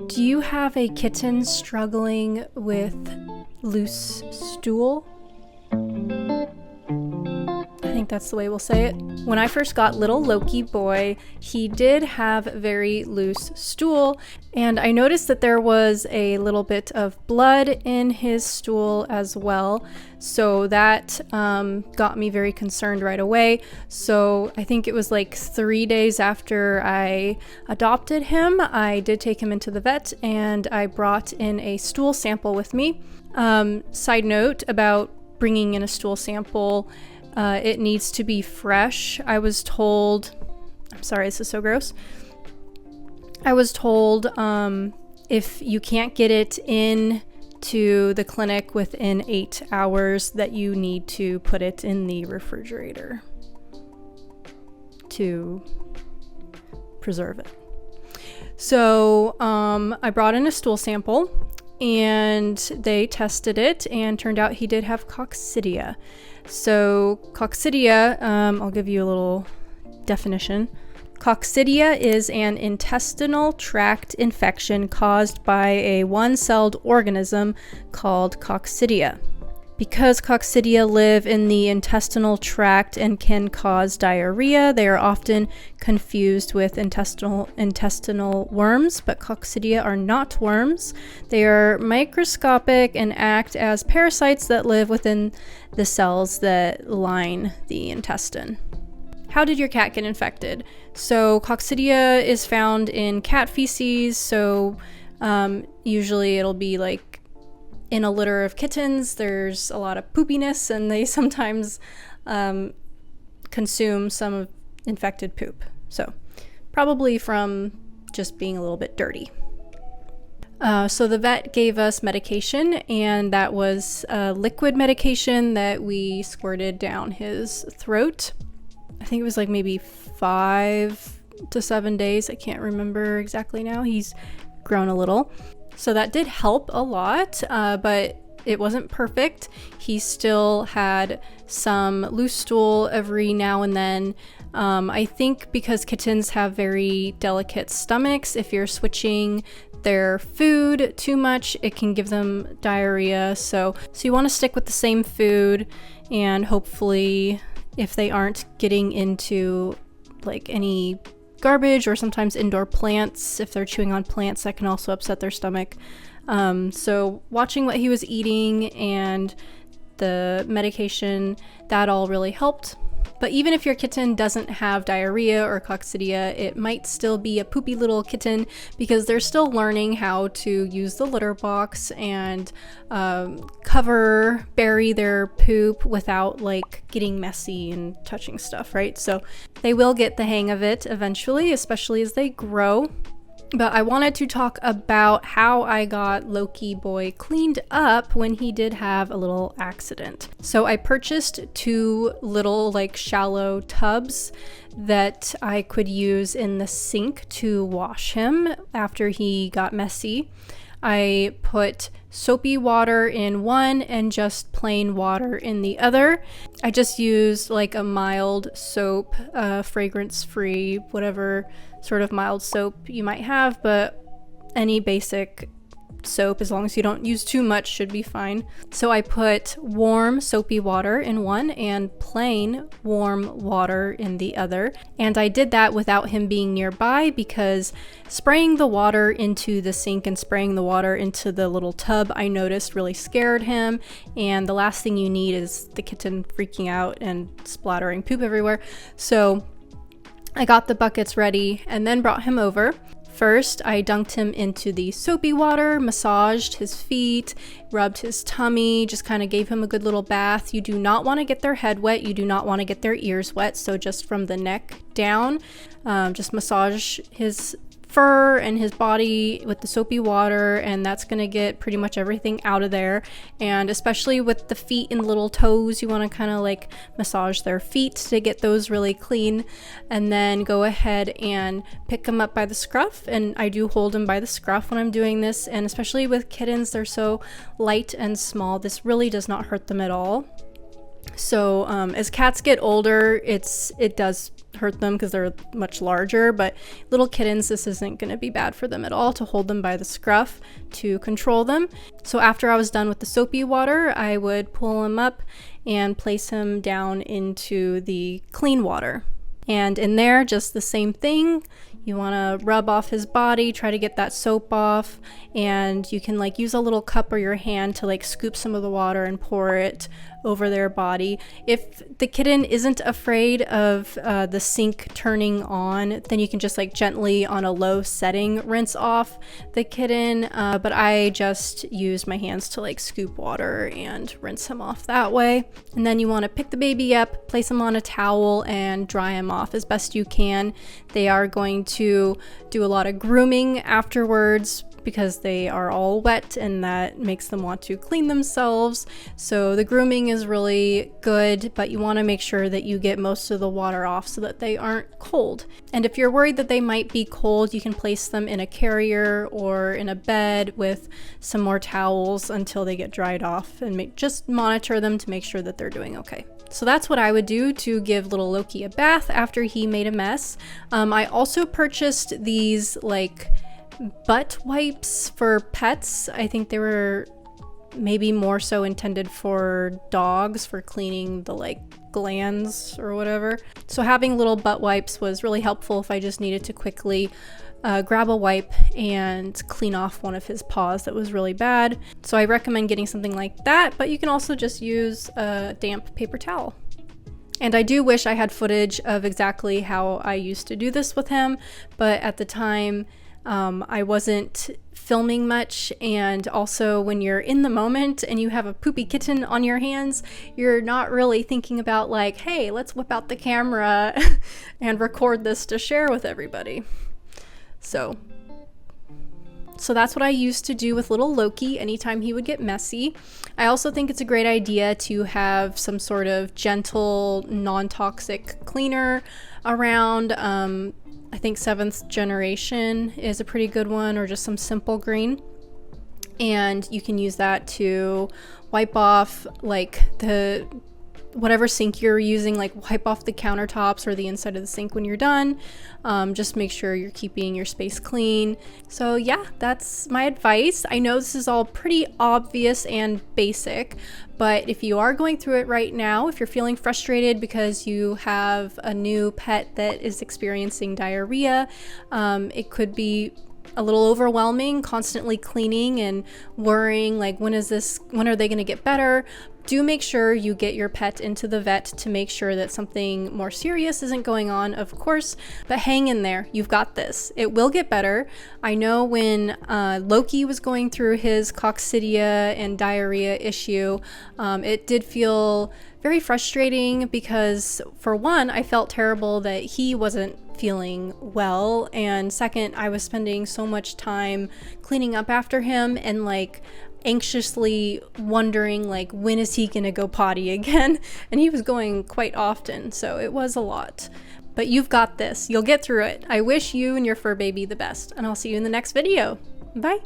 Do you have a kitten struggling with loose stool? I think that's the way we'll say it. When I first got little Loki boy, he did have very loose stool, and I noticed that there was a little bit of blood in his stool as well. So that got me very concerned right away. So I think it was like 3 days after I adopted him, I did take him into the vet and I brought in a stool sample with me. Side note about bringing in a stool sample, it needs to be fresh. I was told, I'm sorry, this is so gross. I was told if you can't get it in to the clinic within 8 hours that you need to put it in the refrigerator to preserve it. So I brought in a stool sample and they tested it and turned out he did have Coccidia. So Coccidia, I'll give you a little definition. Coccidia is an intestinal tract infection caused by a one-celled organism called Coccidia. Because Coccidia live in the intestinal tract and can cause diarrhea, they are often confused with intestinal worms, but Coccidia are not worms. They are microscopic and act as parasites that live within the cells that line the intestine. How did your cat get infected? So Coccidia is found in cat feces, so usually it'll be like in a litter of kittens, there's a lot of poopiness, and they sometimes consume some infected poop. So probably from just being a little bit dirty. So the vet gave us medication, and that was liquid medication that we squirted down his throat. I think it was like maybe 5 to 7 days. I can't remember exactly now. He's grown a little. So that did help a lot, but it wasn't perfect. He still had some loose stool every now and then. I think because kittens have very delicate stomachs, if you're switching their food too much, it can give them diarrhea. So you want to stick with the same food, and hopefully if they aren't getting into like any garbage or sometimes indoor plants, if they're chewing on plants, that can also upset their stomach. So watching what he was eating and the medication, that all really helped. But even if your kitten doesn't have diarrhea or coccidia, it might still be a poopy little kitten because they're still learning how to use the litter box and bury their poop without like getting messy and touching stuff, right? So they will get the hang of it eventually, especially as they grow. But I wanted to talk about how I got Loki boy cleaned up when he did have a little accident. So I purchased 2 little like shallow tubs that I could use in the sink to wash him after he got messy. I put soapy water in one and just plain water in the other. I just used like a mild soap, fragrance-free, whatever sort of mild soap you might have, but any basic soap, as long as you don't use too much, should be fine. So I put warm soapy water in one and plain warm water in the other. And I did that without him being nearby because spraying the water into the sink and spraying the water into the little tub, I noticed really scared him. And the last thing you need is the kitten freaking out and splattering poop everywhere. So I got the buckets ready and then brought him over. First, I dunked him into the soapy water, massaged his feet, rubbed his tummy, just kind of gave him a good little bath. You do not want to get their head wet. You do not want to get their ears wet. So just from the neck down, just massage his fur and his body with the soapy water, and that's going to get pretty much everything out of there. And especially with the feet and little toes, you want to kind of like massage their feet to get those really clean, and then go ahead and pick them up by the scruff. And I do hold them by the scruff when I'm doing this, and especially with kittens, they're so light and small, this really does not hurt them at all. So as cats get older, it does hurt them because they're much larger, but little kittens, this isn't going to be bad for them at all, to hold them by the scruff to control them. So after I was done with the soapy water, I would pull him up and place him down into the clean water. And in there, just the same thing. You want to rub off his body, try to get that soap off, and you can like use a little cup or your hand to like scoop some of the water and pour it over their body. If the kitten isn't afraid of the sink turning on, then you can just like gently on a low setting rinse off the kitten, but I just use my hands to like scoop water and rinse him off that way. And then you want to pick the baby up, place him on a towel, and dry him off as best you can. They are going to do a lot of grooming afterwards because they are all wet, and that makes them want to clean themselves. So the grooming is really good, but you want to make sure that you get most of the water off so that they aren't cold. And if you're worried that they might be cold, you can place them in a carrier or in a bed with some more towels until they get dried off, and just monitor them to make sure that they're doing okay. So that's what I would do to give little Loki a bath after he made a mess. I also purchased these like butt wipes for pets. I think they were maybe more so intended for dogs, for cleaning the like glands or whatever. So having little butt wipes was really helpful if I just needed to quickly grab a wipe and clean off one of his paws that was really bad. So I recommend getting something like that, but you can also just use a damp paper towel. And I do wish I had footage of exactly how I used to do this with him, but at the time I wasn't filming much, and also when you're in the moment and you have a poopy kitten on your hands, you're not really thinking about like, hey, let's whip out the camera and record this to share with everybody. So that's what I used to do with little Loki anytime he would get messy. I also think it's a great idea to have some sort of gentle, non-toxic cleaner around. I think 7th Generation is a pretty good one, or just some Simple Green. And you can use that to wipe off like the whatever sink you're using, like wipe off the countertops or the inside of the sink when you're done. Just make sure you're keeping your space clean. So yeah, that's my advice. I know this is all pretty obvious and basic, but if you are going through it right now, if you're feeling frustrated because you have a new pet that is experiencing diarrhea, it could be a little overwhelming, constantly cleaning and worrying like, when are they going to get better? Do make sure you get your pet into the vet to make sure that something more serious isn't going on, of course, but hang in there. You've got this. It will get better. I know when Loki was going through his coccidia and diarrhea issue, it did feel very frustrating because, for one, I felt terrible that he wasn't feeling well, and second, I was spending so much time cleaning up after him and like anxiously wondering like, when is he gonna go potty again? And he was going quite often, so it was a lot. But you've got this. You'll get through it. I wish you and your fur baby the best, and I'll see you in the next video. Bye.